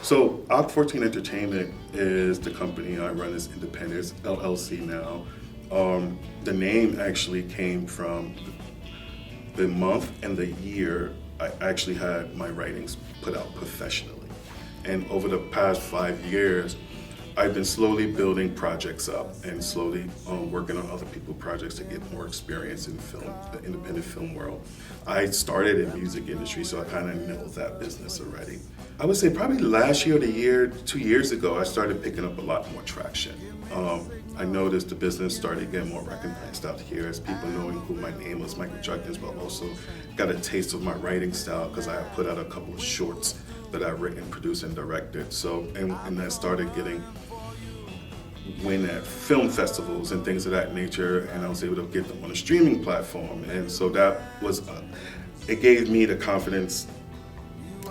So, Oct 14 Entertainment is the company I run as Independence LLC now. The name actually came from the month and the year I actually had my writings put out professionally. And over the past 5 years, I've been slowly building projects up and slowly working on other people's projects to get more experience in film, the independent film world. I started in music industry, so I kind of know that business already. I would say probably last year or 2 years ago, I started picking up a lot more traction. I noticed the business started getting more recognized out here as people knowing who my name was, Michael Judkins, but also got a taste of my writing style because I had put out a couple of shorts that I've written, produced, and directed. So, and I started getting win at film festivals and things of that nature, and I was able to get them on a streaming platform. And so that was, it gave me the confidence,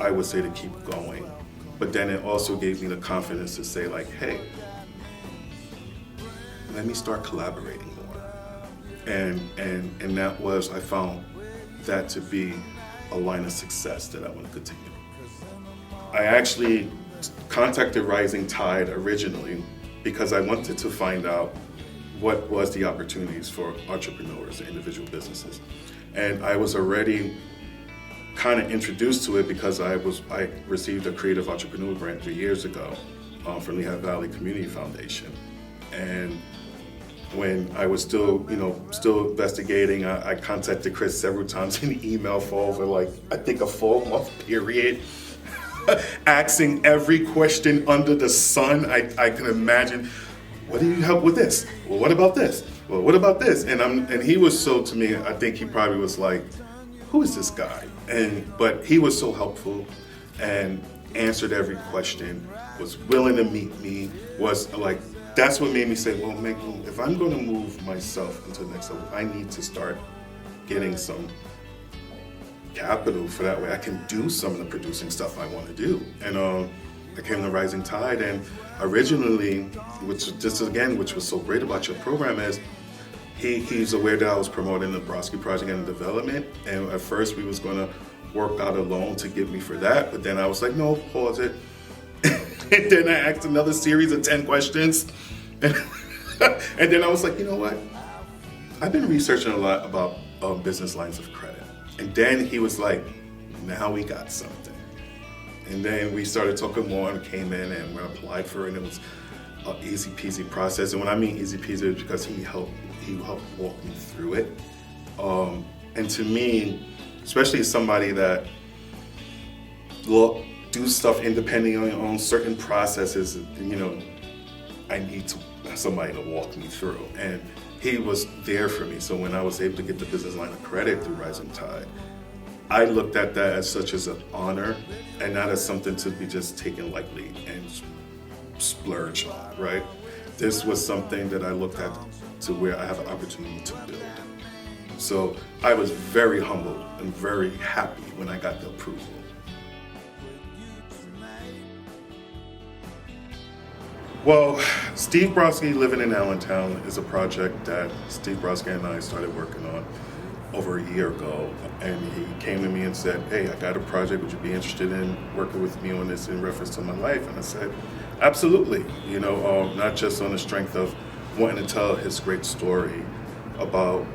I would say, to keep going. But then it also gave me the confidence to say like, hey, let me start collaborating more. And that was, I found that to be a line of success that I want to continue. I actually contacted Rising Tide originally because I wanted to find out what was the opportunities for entrepreneurs and individual businesses. And I was already kind of introduced to it because I received a creative entrepreneur grant 3 years ago from Lehigh Valley Community Foundation. And when I was still investigating, I contacted Chris several times in email for over like, I think a 4-month period, asking every question under the sun I can imagine. What do you help with this? Well, what about this? Well, what about this? And he was so, to me, I think he probably was like, who is this guy? But he was so helpful and answered every question, was willing to meet me, was like, that's what made me say, well, if I'm going to move myself into the next level, I need to start getting some capital for that way I can do some of the producing stuff I want to do. And I came to Rising Tide, and originally, which was so great about your program is, he's aware that I was promoting the Brodsky Project and development, and at first we was going to work out a loan to get me for that, but then I was like, no, pause it. And then I asked another series of 10 questions, and then I was like, you know what? I've been researching a lot about business lines of credit. And then he was like, now we got something. And then we started talking more and came in and we applied for it, and it was an easy peasy process. And when I mean easy peasy, it's because he helped walk me through it. And to me, especially as somebody that do stuff independently on certain processes, I need somebody to walk me through. And he was there for me. So when I was able to get the business line of credit through Rising Tide, I looked at that as such as an honor and not as something to be just taken lightly and splurge on, right? This was something that I looked at to where I have an opportunity to build. So I was very humbled and very happy when I got the approval. Well, Steve Brodsky Living in Allentown is a project that Steve Brodsky and I started working on over a year ago. And he came to me and said, hey, I got a project, would you be interested in working with me on this in reference to my life? And I said, absolutely. Not just on the strength of wanting to tell his great story about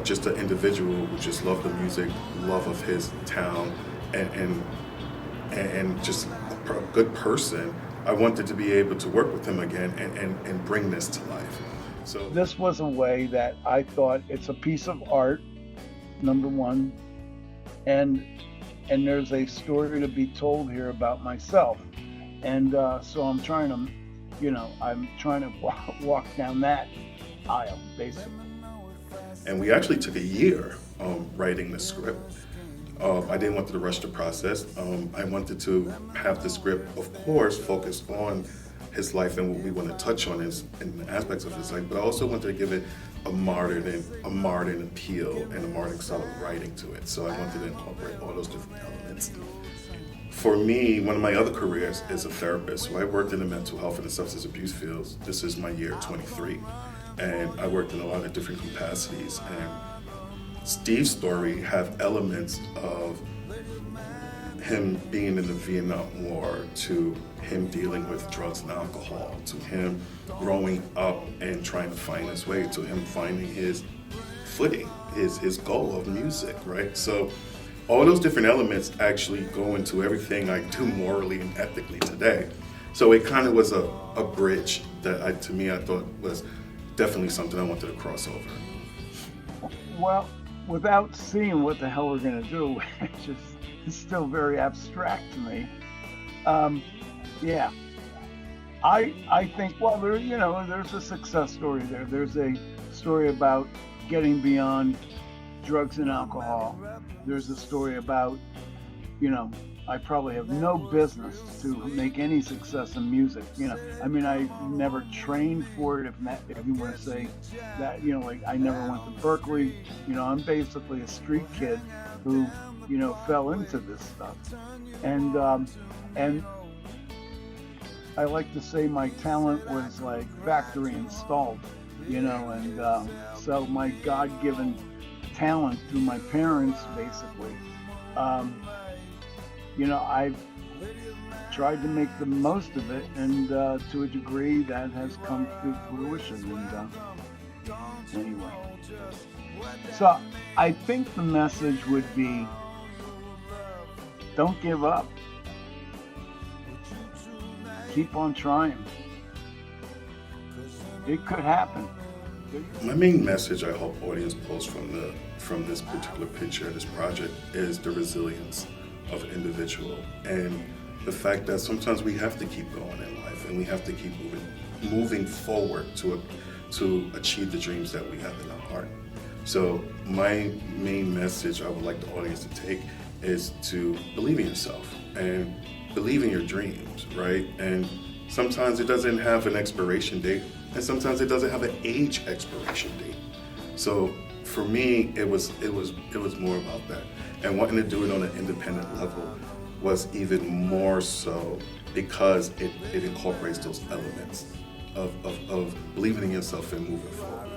just an individual who just loved the music, love of his town, and just a good person. I wanted to be able to work with him again and bring this to life. So this was a way that I thought it's a piece of art, number one, and there's a story to be told here about myself. And so I'm trying to walk down that aisle, basically. And we actually took a year writing the script. I didn't want to rush the process. I wanted to have the script, of course, focus on his life and what we want to touch on in aspects of his life, but I also wanted to give it a modern appeal and a modern style of writing to it. So I wanted to incorporate all those different elements. For me, one of my other careers is a therapist. So I worked in the mental health and the substance abuse fields. This is my year 23. And I worked in a lot of different capacities. And Steve's story have elements of him being in the Vietnam War, to him dealing with drugs and alcohol, to him growing up and trying to find his way, to him finding his footing, his goal of music, right? So all those different elements actually go into everything I do morally and ethically today. So it kind of was a bridge that to me I thought was definitely something I wanted to cross over. Well, without seeing what the hell we're going to do, which is still very abstract to me. Yeah, I think, well, there's a success story there. There's a story about getting beyond drugs and alcohol. There's a story about, I probably have no business to make any success in music. I mean, I never trained for it, if you want to say that, like I never went to Berkeley. I'm basically a street kid who, fell into this stuff. And I like to say my talent was like factory installed, and so my God-given talent through my parents, basically, I've tried to make the most of it, and to a degree that has come to fruition. And anyway, so I think the message would be, don't give up. Keep on trying. It could happen. My main message I hope audience pulls from this particular picture, this project, is the resilience of an individual, and the fact that sometimes we have to keep going in life, and we have to keep moving forward to achieve the dreams that we have in our heart. So my main message I would like the audience to take is to believe in yourself and believe in your dreams, right? And sometimes it doesn't have an expiration date, and sometimes it doesn't have an age expiration date. So for me, it was more about that. And wanting to do it on an independent level was even more so because it incorporates those elements of believing in yourself and moving forward.